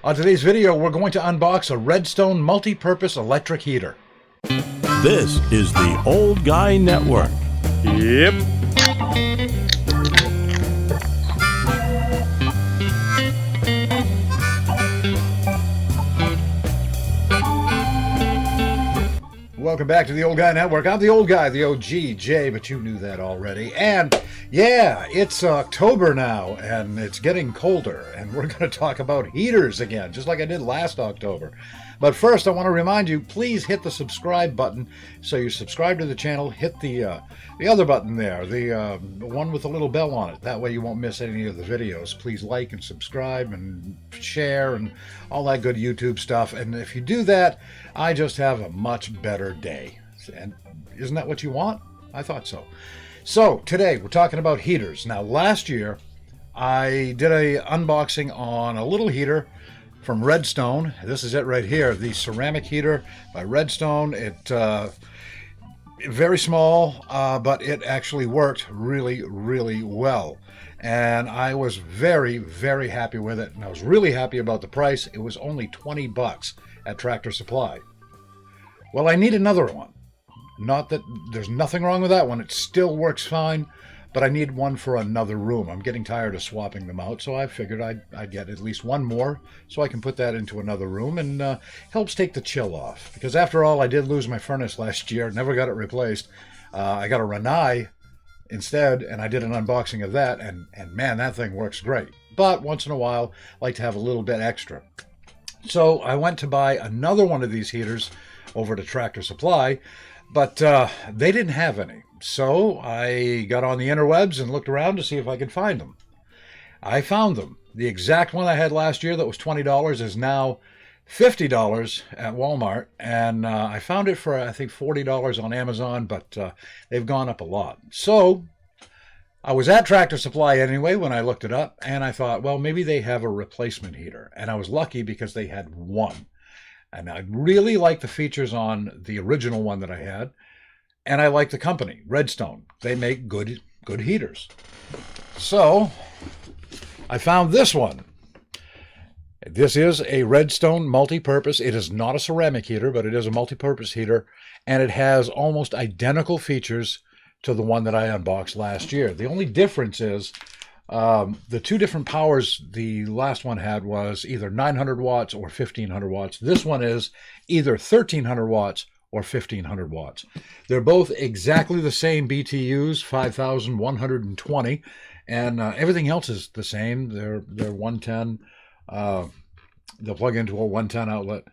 On today's video, we're going to unbox a Redstone multi-purpose electric heater. This is the Old Guy Network. Yep. Welcome back to the Old Guy Network. I'm the old guy, the OG Jay, but you knew that already. And yeah, it's October now, and it's getting colder, and we're going to talk about heaters again, just like I did last October. But first, I want to remind you, please hit the subscribe button. So you subscribe to the channel, hit the other button there, the one with the little bell on it. That way you won't miss any of the videos. Please like and subscribe and share and all that good YouTube stuff. And if you do that, I just have a much better day. And isn't that what you want? I thought so. So today we're talking about heaters. Now last year I did a unboxing on a little heater from Redstone. This is it right here, the ceramic heater by Redstone. It very small, but it actually worked really, really well. And I was very, very happy with it. And I was really happy about the price. It was only 20 bucks at Tractor Supply. Well, I need another one. Not that there's nothing wrong with that one. It still works fine, but I need one for another room. I'm getting tired of swapping them out, so I figured I'd get at least one more so I can put that into another room and helps take the chill off. Because after all, I did lose my furnace last year, never got it replaced. I got a Rinnai instead, and I did an unboxing of that, and man, that thing works great. But once in a while, I like to have a little bit extra. So I went to buy another one of these heaters over to Tractor Supply, but they didn't have any. So I got on the interwebs and looked around to see if I could find them. I found them. The exact one I had last year that was $20 is now $50 at Walmart. And I found it for, I think, $40 on Amazon, but they've gone up a lot. So I was at Tractor Supply anyway when I looked it up, and I thought, well, maybe they have a replacement heater. And I was lucky because they had one. And I really like the features on the original one that I had. And I like the company, Redstone. They make good heaters. So I found this one. This is a Redstone multi-purpose. It is not a ceramic heater, but it is a multi-purpose heater. And it has almost identical features to the one that I unboxed last year. The only difference is the two different powers the last one had was either 900 watts or 1500 watts. This one is either 1300 watts or 1500 watts. They're both exactly the same BTUs, 5120, and everything else is the same. They're 110. They'll plug into a 110 outlet.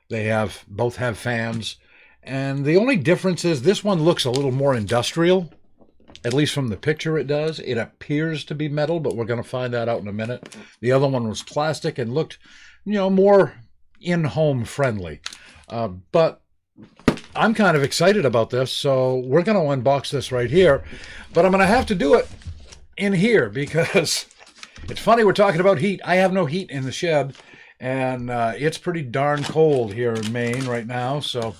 They both have fans, and the only difference is this one looks a little more industrial. At least from the picture it does. It appears to be metal, but we're going to find that out in a minute. The other one was plastic and looked, more in-home friendly. But I'm kind of excited about this, so we're going to unbox this right here. But I'm going to have to do it in here because it's funny we're talking about heat. I have no heat in the shed, and it's pretty darn cold here in Maine right now, so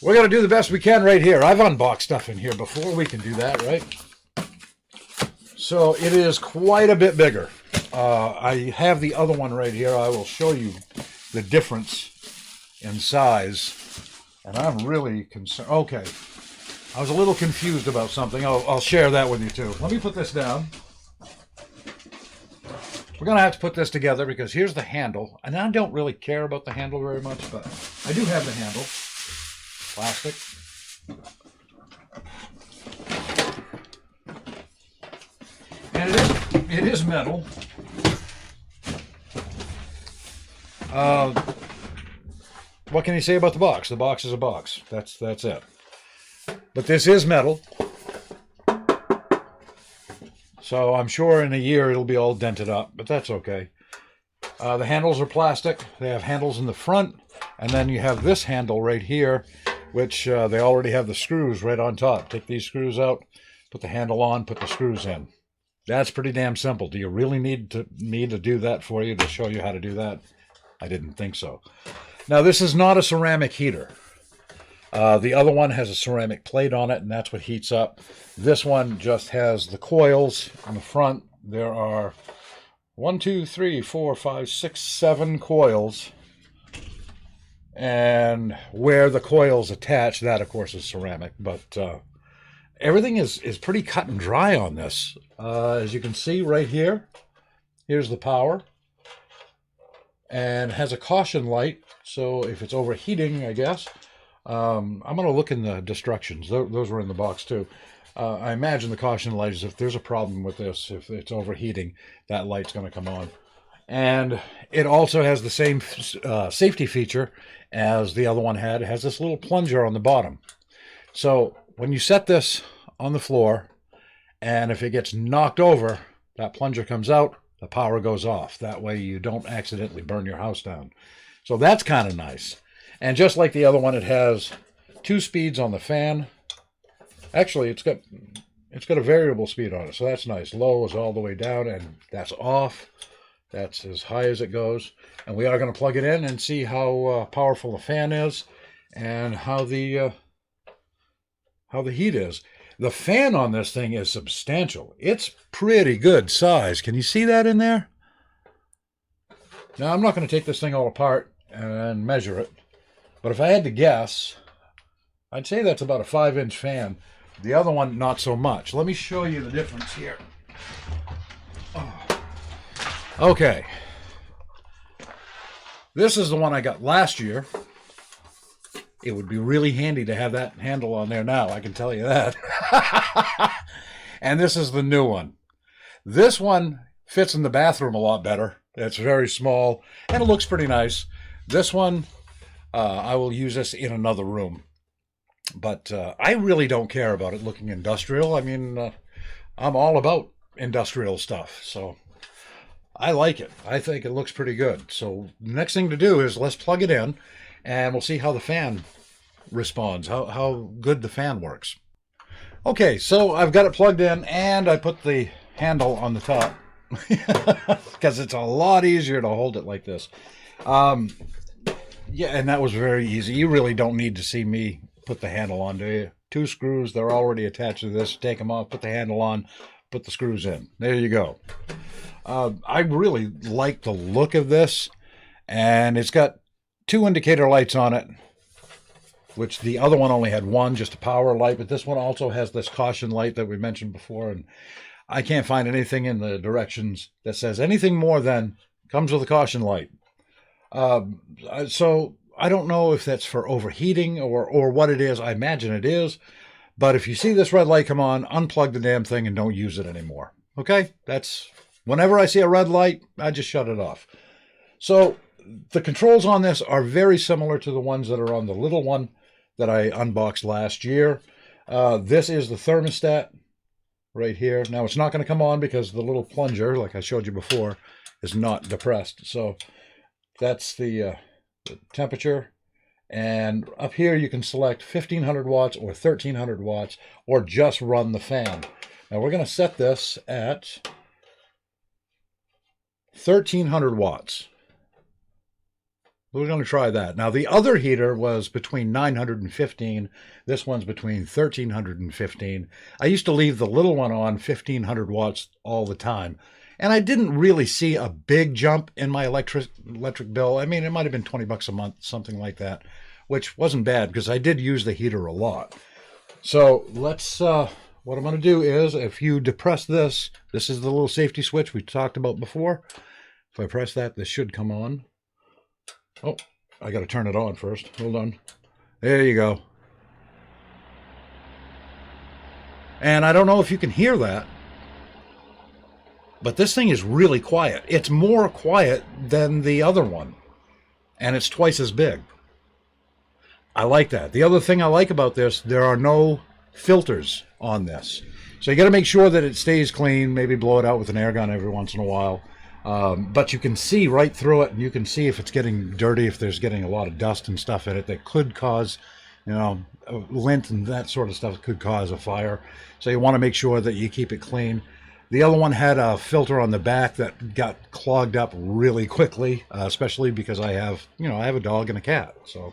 we're going to do the best we can right here. I've unboxed stuff in here before. We can do that, right? So it is quite a bit bigger. I have the other one right here. I will show you the difference in size. And I'm really concerned. Okay. I was a little confused about something. I'll share that with you too. Let me put this down. We're going to have to put this together because here's the handle. And I don't really care about the handle very much, but I do have the handle. Plastic. And it is metal. What can you say about the box? The box is a box. That's it. But this is metal. So I'm sure in a year it'll be all dented up, but that's okay. The handles are plastic. They have handles in the front, and then you have this handle right here, which they already have the screws right on top. Take these screws out, put the handle on, put the screws in. That's pretty damn simple. Do you really need me to do that for you to show you how to do that? I didn't think so. Now, this is not a ceramic heater. The other one has a ceramic plate on it, and that's what heats up. This one just has the coils on the front. There are 1, 2, 3, 4, 5, 6, 7 coils. And where the coils attach, that of course is ceramic, but everything is pretty cut and dry on this. As you can see right here, here's the power, and has a caution light, so if it's overheating, I guess, I'm going to look in the instructions. Those were in the box too. I imagine the caution light is if there's a problem with this, if it's overheating, that light's going to come on. And it also has the same safety feature as the other one had. It has this little plunger on the bottom. So when you set this on the floor, and if it gets knocked over, that plunger comes out, the power goes off. That way you don't accidentally burn your house down. So that's kind of nice. And just like the other one, it has 2 speeds on the fan. Actually, it's got a variable speed on it, so that's nice. Low is all the way down, and that's off. That's as high as it goes. And we are going to plug it in and see how powerful the fan is and how the heat is. The fan on this thing is substantial. It's pretty good size. Can you see that in there? Now, I'm not going to take this thing all apart and measure it, but if I had to guess, I'd say that's about a 5-inch fan. The other one, not so much. Let me show you the difference here. Oh. Okay. This is the one I got last year. It would be really handy to have that handle on there now, I can tell you that. And this is the new one. This one fits in the bathroom a lot better. It's very small, and it looks pretty nice. This one, I will use this in another room. But I really don't care about it looking industrial. I mean, I'm all about industrial stuff, so I like it. I think it looks pretty good. So the next thing to do is let's plug it in, and we'll see how the fan responds, how good the fan works. Okay, so I've got it plugged in, and I put the handle on the top because it's a lot easier to hold it like this. Yeah, and that was very easy. You really don't need to see me put the handle on, do you? 2 screws, they're already attached to this. Take them off, put the handle on, put the screws in. There you go. I really like the look of this, and it's got 2 indicator lights on it, which the other one only had 1, just a power light, but this one also has this caution light that we mentioned before, and I can't find anything in the directions that says anything more than comes with a caution light. So I don't know if that's for overheating or what it is. I imagine it is, but if you see this red light come on, unplug the damn thing and don't use it anymore. Okay? That's whenever I see a red light, I just shut it off. So the controls on this are very similar to the ones that are on the little one that I unboxed last year. This is the thermostat right here. Now it's not going to come on because the little plunger, like I showed you before, is not depressed. So that's the temperature. And up here you can select 1500 watts or 1300 watts or just run the fan. Now we're going to set this at 1300 watts. We're going to try that. Now, the other heater was between 915. This one's between 1315. I used to leave the little one on 1500 watts all the time. And I didn't really see a big jump in my electric bill. I mean, it might have been 20 bucks a month, something like that, which wasn't bad because I did use the heater a lot. So let's, what I'm going to do is, if you depress this, this is the little safety switch we talked about before. If I press that, this should come on. Oh, I got to turn it on first. Hold on. There you go. And I don't know if you can hear that, but this thing is really quiet. It's more quiet than the other one, and it's twice as big. I like that. The other thing I like about this, there are no filters on this. So you got to make sure that it stays clean, maybe blow it out with an air gun every once in a while. But you can see right through it, and you can see if it's getting dirty, if there's getting a lot of dust and stuff in it that could cause, you know, lint and that sort of stuff could cause a fire. So you want to make sure that you keep it clean. The other one had a filter on the back that got clogged up really quickly, especially because I have a dog and a cat. So,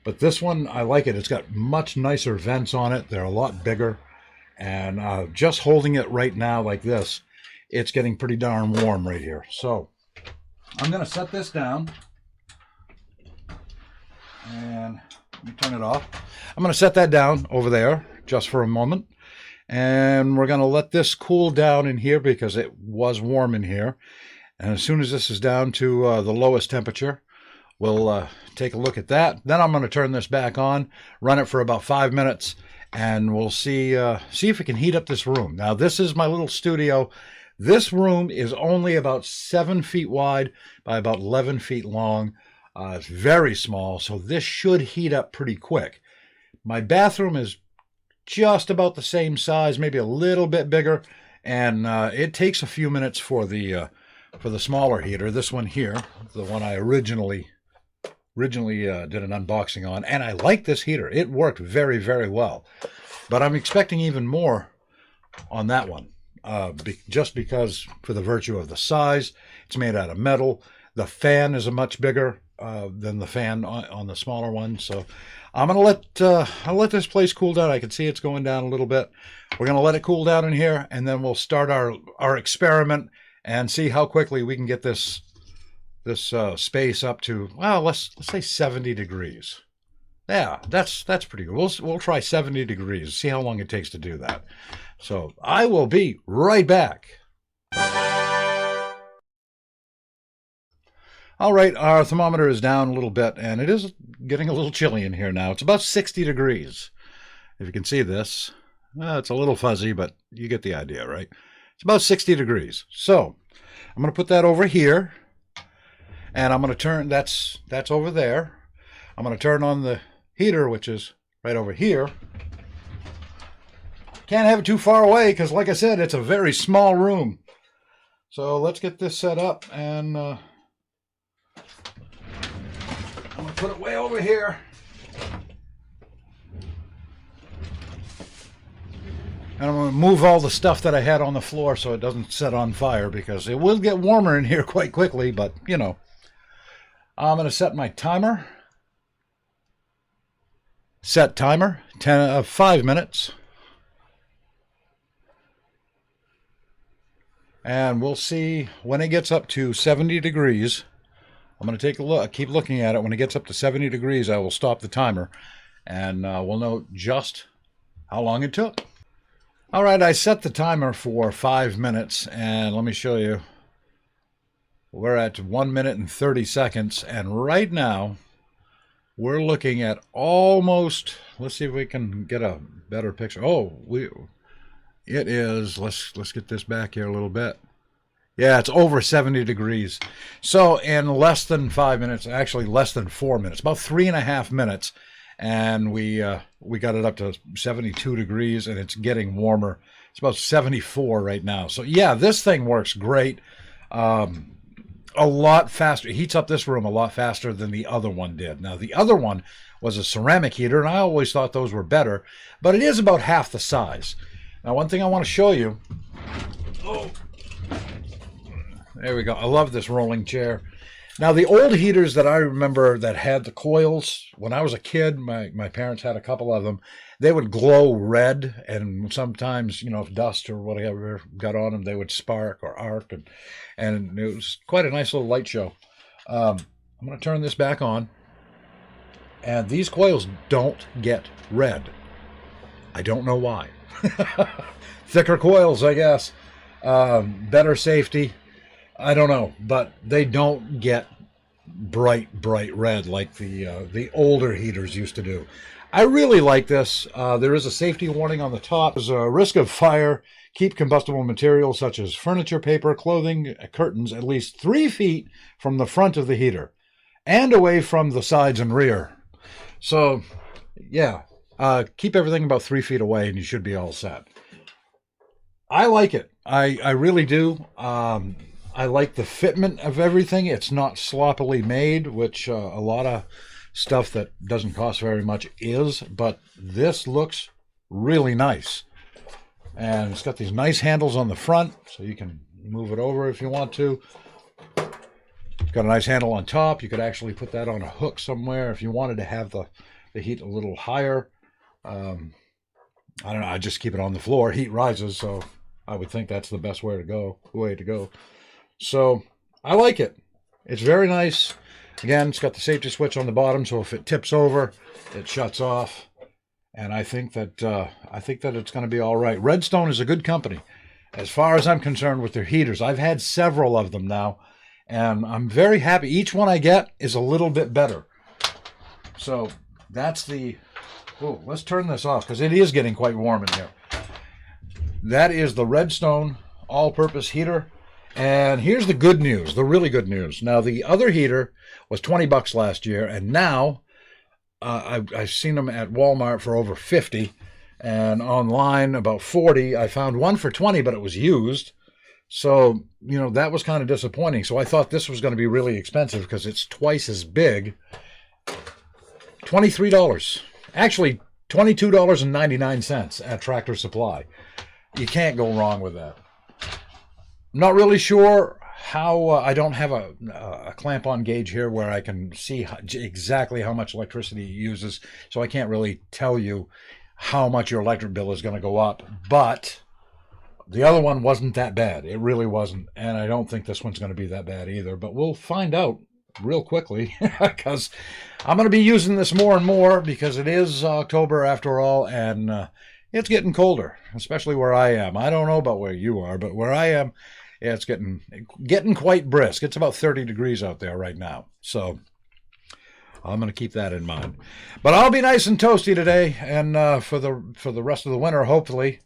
but this one, I like it. It's got much nicer vents on it. They're a lot bigger. And just holding it right now like this, it's getting pretty darn warm right here. So I'm going to set this down. And let me turn it off. I'm going to set that down over there just for a moment. And we're going to let this cool down in here because it was warm in here. And as soon as this is down to the lowest temperature, we'll take a look at that. Then I'm going to turn this back on, run it for about 5 minutes, and we'll see if we can heat up this room. Now, this is my little studio. This room is only about 7 feet wide by about 11 feet long. It's very small, so this should heat up pretty quick. My bathroom is just about the same size, maybe a little bit bigger, and it takes a few minutes for the smaller heater. This one here, the one I originally did an unboxing on, and I like this heater. It worked very, very well, but I'm expecting even more on that one, just because for the virtue of the size. It's made out of metal. The fan is a much bigger than the fan on the smaller one, so I'm gonna I'll let this place cool down. I can see it's going down a little bit. We're gonna let it cool down in here, and then we'll start our experiment and see how quickly we can get this space up to, well, let's say 70 degrees. Yeah, that's pretty good. We'll try 70 degrees. See how long it takes to do that. So I will be right back. All right, our thermometer is down a little bit, and it is getting a little chilly in here now. It's about 60 degrees. If you can see this, it's a little fuzzy, but you get the idea, right? It's about 60 degrees. So I'm going to put that over here, and I'm going to turn, that's over there. I'm going to turn on the heater, which is right over here. Can't have it too far away because, like I said, it's a very small room. So let's get this set up, and I'm going to put it way over here. And I'm going to move all the stuff that I had on the floor so it doesn't set on fire, because it will get warmer in here quite quickly, but, you know. I'm going to set my timer. Set timer, 5 minutes. And we'll see when it gets up to 70 degrees. I'm going to take a look, keep looking at it. When it gets up to 70 degrees, I will stop the timer, and we'll know just how long it took. All right, I set the timer for 5 minutes, and let me show you. We're at 1 minute and 30 seconds, and right now we're looking at almost, let's see if we can get a better picture. Oh, it is, let's get this back here a little bit. Yeah, it's over 70 degrees. So in less than 5 minutes, actually less than 4 minutes, about 3.5 minutes, and we got it up to 72 degrees, and it's getting warmer. It's about 74 right now. So yeah, this thing works great. A lot faster. It heats up this room a lot faster than the other one did. Now, the other one was a ceramic heater, and I always thought those were better, but it is about half the size. Now, one thing I want to show you. Oh, there we go. I love this rolling chair. Now, the old heaters that I remember that had the coils, when I was a kid, my parents had a couple of them. They would glow red, and sometimes, you know, if dust or whatever got on them, they would spark or arc, and it was quite a nice little light show. I'm going to turn this back on, and these coils don't get red. I don't know why. Thicker coils, I guess. Better safety. I don't know, but they don't get bright red like the older heaters used to do. I really like this. There is a safety warning on the top. There's a risk of fire. Keep combustible materials such as furniture, paper, clothing, curtains at least 3 feet from the front of the heater and away from the sides and rear. So, yeah, keep everything about 3 feet away and you should be all set. I like it. I really do. I like the fitment of everything. It's not sloppily made, which a lot of stuff that doesn't cost very much is, but this looks really nice. And it's got these nice handles on the front, so you can move it over if you want to. It's got a nice handle on top. You could actually put that on a hook somewhere if you wanted to have the heat a little higher. I don't know, I just keep it on the floor. Heat rises, so I would think that's the best way to go. So I like it. It's very nice. Again, it's got the safety switch on the bottom, so if it tips over, it shuts off. And I think that it's going to be all right. Redstone is a good company, as far as I'm concerned, with their heaters. I've had several of them now, and I'm very happy. Each one I get is a little bit better. So that's the. Oh, let's turn this off because it is getting quite warm in here. That is the Redstone all-purpose heater. And here's the good news, the really good news. Now, the other heater was $20 last year, and now I've seen them at Walmart for over $50, and online about $40. I found one for $20, but it was used. So, that was kind of disappointing. So I thought this was going to be really expensive because it's twice as big. $23. Actually, $22.99 at Tractor Supply. You can't go wrong with that. Not really sure how. I don't have a clamp-on gauge here where I can see exactly how much electricity it uses, so I can't really tell you how much your electric bill is going to go up. But the other one wasn't that bad. It really wasn't, and I don't think this one's going to be that bad either. But we'll find out real quickly because I'm going to be using this more and more because it is October after all, and it's getting colder, especially where I am. I don't know about where you are, but where I am, yeah, it's getting quite brisk. It's about 30 degrees out there right now. So I'm going to keep that in mind. But I'll be nice and toasty today, and for the rest of the winter, hopefully.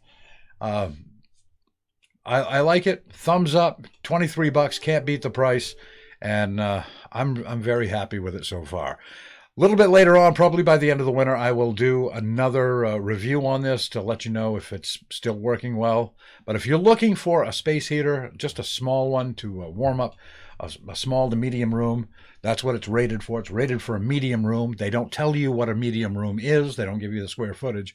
I like it. Thumbs up. $23. Can't beat the price, and I'm very happy with it so far. A little bit later on, probably by the end of the winter, I will do another review on this to let you know if it's still working well. But if you're looking for a space heater, just a small one to warm up a small to medium room, that's what it's rated for. It's rated for a medium room. They don't tell you what a medium room is. They don't give you the square footage.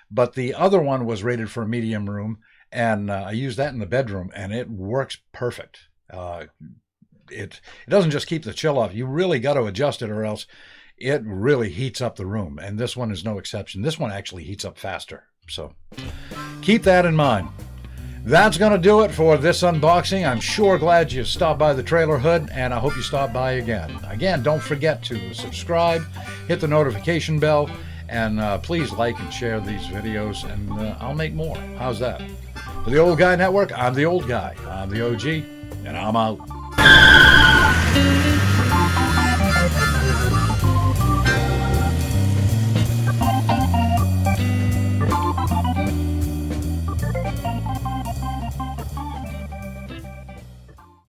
But the other one was rated for a medium room, and I used that in the bedroom, and it works perfect. It doesn't just keep the chill off. You really got to adjust it, or else it really heats up the room, and this one is no exception. This one actually heats up faster, so keep that in mind. That's going to do it for this unboxing. I'm sure glad you stopped by the Trailer Hood, and I hope you stop by again. Again, don't forget to subscribe, hit the notification bell, and please like and share these videos, and I'll make more. How's that? For the Old Guy Network, I'm the Old Guy. I'm the OG, and I'm out.